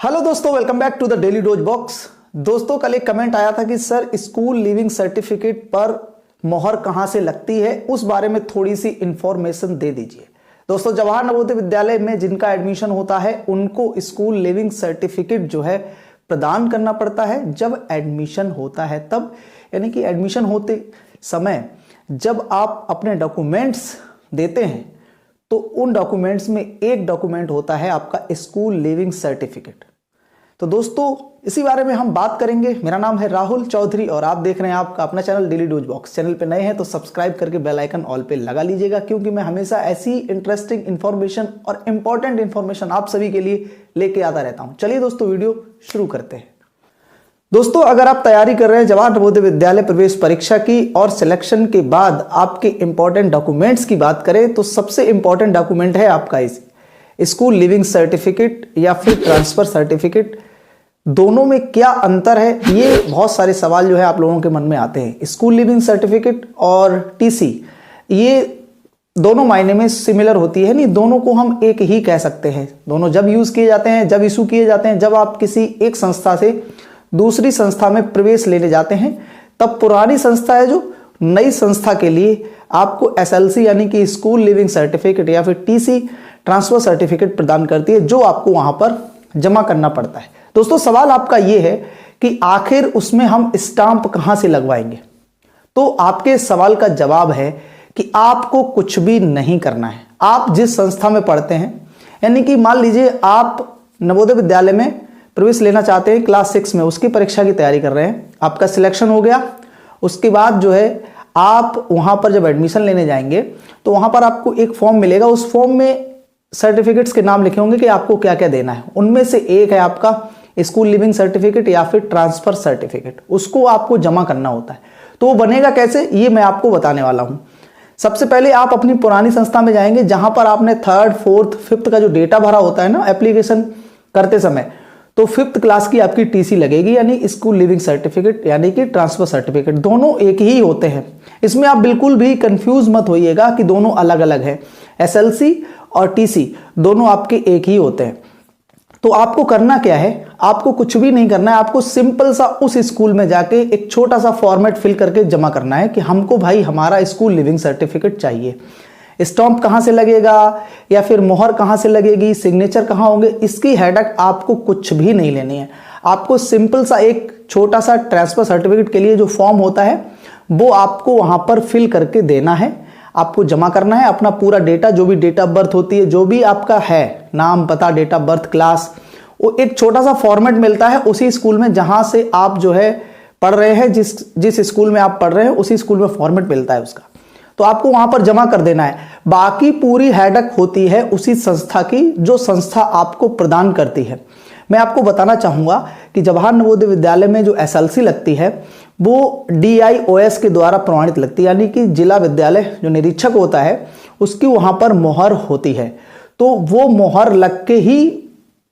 Hello दोस्तों, welcome back to the daily dose box. दोस्तों, कल एक कमेंट आया था कि सर स्कूल लिविंग सर्टिफिकेट पर मोहर कहां से लगती है, उस बारे में थोड़ी सी इंफॉर्मेशन दे दीजिए। दोस्तों, जवाहर नवोदय विद्यालय में जिनका एडमिशन होता है उनको स्कूल लिविंग सर्टिफिकेट जो है प्रदान करना पड़ता है जब एडमिशन होता है तब, यानी कि एडमिशन होते समय जब आप अपने डॉक्यूमेंट्स देते हैं तो उन डॉक्यूमेंट्स में एक डॉक्यूमेंट होता है आपका स्कूल लिविंग सर्टिफिकेट। तो दोस्तों, इसी बारे में हम बात करेंगे। मेरा नाम है राहुल चौधरी और आप देख रहे हैं आपका अपना channel daily dose box. Channel पे नए हैं तो सब्सक्राइब करके बेल आइकन ऑल पे लगा लीजिएगा, क्योंकि मैं हमेशा ऐसी इंटरेस्टिंग इंफॉर्मेशन और इंपॉर्टेंट इंफॉर्मेशन आप सभी के लिए लेके आता रहता हूं। चलिए दोस्तों, वीडियो शुरू करते हैं। दोस्तों, अगर आप तैयारी कर रहे हैं जवाहर नवोदय विद्यालय प्रवेश परीक्षा की और सिलेक्शन के बाद आपके इंपॉर्टेंट डॉक्यूमेंट्स की बात करें तो सबसे इंपॉर्टेंट डॉक्यूमेंट है आपका इस स्कूल लिविंग सर्टिफिकेट या फिर ट्रांसफर सर्टिफिकेट। दोनों में क्या अंतर है, ये बहुत सारे सवाल जो है आप लोगों के मन में आते हैं। स्कूल लिविंग सर्टिफिकेट और टीसी ये दोनों मायने में सिमिलर होती है, नहीं दोनों को हम एक ही कह सकते हैं। दोनों जब यूज किए जाते हैं, जब इशू किए जाते हैं, जब आप किसी एक संस्था से दूसरी संस्था में प्रवेश लेने जाते हैं, तब पुरानी संस्था है जो नई संस्था के लिए आपको एसएलसी यानी कि स्कूल लिविंग सर्टिफिकेट या फिर टीसी ट्रांसफर सर्टिफिकेट प्रदान करती है, जो आपको वहां पर जमा करना पड़ता है। दोस्तों, सवाल आपका यह है कि आखिर उसमें हम स्टांप कहां से लगवाएंगे। तो आपके सवाल का जवाब है कि आपको कुछ भी नहीं करना है। आप जिस संस्था में पढ़ते हैं, यानी कि मान लीजिए आप नवोदय विद्यालय में प्रवेश लेना चाहते हैं, क्लास 6 में उसकी परीक्षा की तैयारी कर रहे हैं, आपका सिलेक्शन हो गया। उसके बाद जो है आप वहां पर जब एडमिशन लेने जाएंगे तो वहां पर आपको एक फॉर्म मिलेगा। उस फॉर्म में सर्टिफिकेट्स के नाम लिखे होंगे कि आपको क्या क्या देना है। उनमें से एक है आपका स्कूल लिविंग सर्टिफिकेट या फिर ट्रांसफर सर्टिफिकेट, उसको आपको जमा करना होता है। तो वो बनेगा कैसे, ये मैं आपको बताने वाला हूं। सबसे पहले आप अपनी पुरानी संस्था में जाएंगे जहां पर आपने 3rd, 4th, 5th का जो डेटा भरा होता है ना एप्लीकेशन करते समय, तो 5th क्लास की आपकी टीसी लगेगी, यानी स्कूल लिविंग सर्टिफिकेट यानी कि ट्रांसफर सर्टिफिकेट। दोनों एक ही होते हैं, इसमें आप बिल्कुल भी कंफ्यूज मत होइएगा कि दोनों अलग अलग हैं। एसएलसी और टीसी दोनों आपके एक ही होते हैं। तो आपको करना क्या है, आपको कुछ भी नहीं करना है। आपको सिंपल सा उस स्कूल में जाके एक छोटा सा फॉर्मेट फिल करके जमा करना है कि हमको भाई हमारा स्कूल लिविंग सर्टिफिकेट चाहिए। स्टैंप कहां से लगेगा या फिर मोहर कहां से लगेगी, सिग्नेचर कहां होंगे, इसकी हेडेक आपको कुछ भी नहीं लेनी है। आपको सिंपल सा एक छोटा सा ट्रांसफर सर्टिफिकेट के लिए जो फॉर्म होता है वो आपको वहां पर फिल करके देना है, आपको जमा करना है। अपना पूरा डेटा, जो भी डेट ऑफ बर्थ होती है, जो भी आपका है, नाम, पता, डेट ऑफ बर्थ, क्लास, वो एक छोटा सा फॉर्मेट मिलता है उसी स्कूल में जहां से आप जो है पढ़ रहे हैं। जिस स्कूल में आप पढ़ रहे हैं उसी स्कूल में फॉर्मेट मिलता है उसका, तो आपको वहां पर जमा कर देना है। बाकी पूरी हेडक होती है उसी संस्था की जो संस्था आपको प्रदान करती है। मैं आपको बताना चाहूंगा कि जवाहर नवोदय विद्यालय में जो एसएलसी लगती है वो DIOS के द्वारा प्रमाणित लगती है, यानी कि जिला विद्यालय जो निरीक्षक होता है उसकी वहां पर मोहर होती है। तो वो मोहर लग के ही,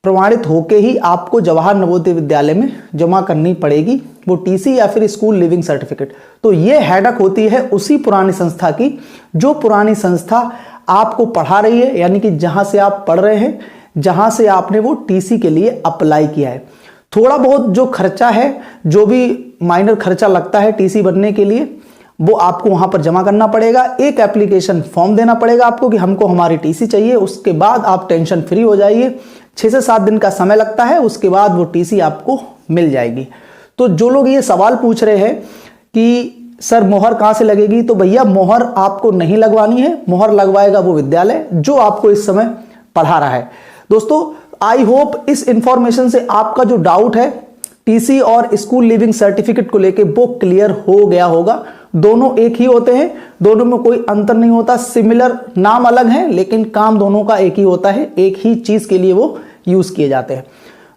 प्रमाणित होके ही आपको जवाहर नवोदय विद्यालय में जमा करनी पड़ेगी वो टीसी या फिर स्कूल लिविंग सर्टिफिकेट। तो ये हेडक होती है उसी पुरानी संस्था की जो पुरानी संस्था आपको पढ़ा रही है, यानी कि जहां से आप पढ़ रहे हैं, जहां से आपने वो टीसी के लिए अप्लाई किया है। थोड़ा बहुत जो खर्चा है, जो भी माइनर खर्चा लगता है टीसी बनने के लिए, वो आपको वहां पर जमा करना पड़ेगा। एक एप्लीकेशन फॉर्म देना पड़ेगा आपको कि हमको हमारी टीसी चाहिए। उसके बाद आप टेंशन फ्री हो जाइए। 6 से 7 दिन का समय लगता है, उसके बाद वो टीसी आपको मिल जाएगी। तो जो लोग ये सवाल पूछ रहे हैं कि सर मोहर कहां से लगेगी, तो भैया मोहर आपको नहीं लगवानी है, मोहर लगवाएगा वो विद्यालय जो आपको इस समय पढ़ा रहा है। दोस्तों, आई होप इस इंफॉर्मेशन से आपका जो डाउट है टीसी और स्कूल लिविंग सर्टिफिकेट को लेके वो क्लियर हो गया होगा। दोनों एक ही होते हैं, दोनों में कोई अंतर नहीं होता। सिमिलर नाम अलग है लेकिन काम दोनों का एक ही होता है, एक ही चीज के लिए वो यूज किए जाते हैं।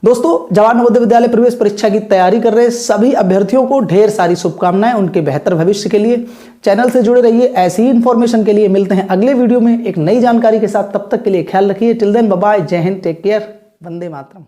दोस्तों, जवाहर नवोदय विद्यालय प्रवेश परीक्षा की तैयारी कर रहे सभी अभ्यर्थियों को ढेर सारी शुभकामनाएं उनके बेहतर भविष्य के लिए। चैनल से जुड़े रहिए, ऐसी ही इंफॉर्मेशन के लिए मिलते हैं अगले वीडियो में एक नई जानकारी के साथ। तब तक के लिए ख्याल रखिए। टिल देन बाय बाय, जय हिंद, टेक केयर, वंदे मातरम।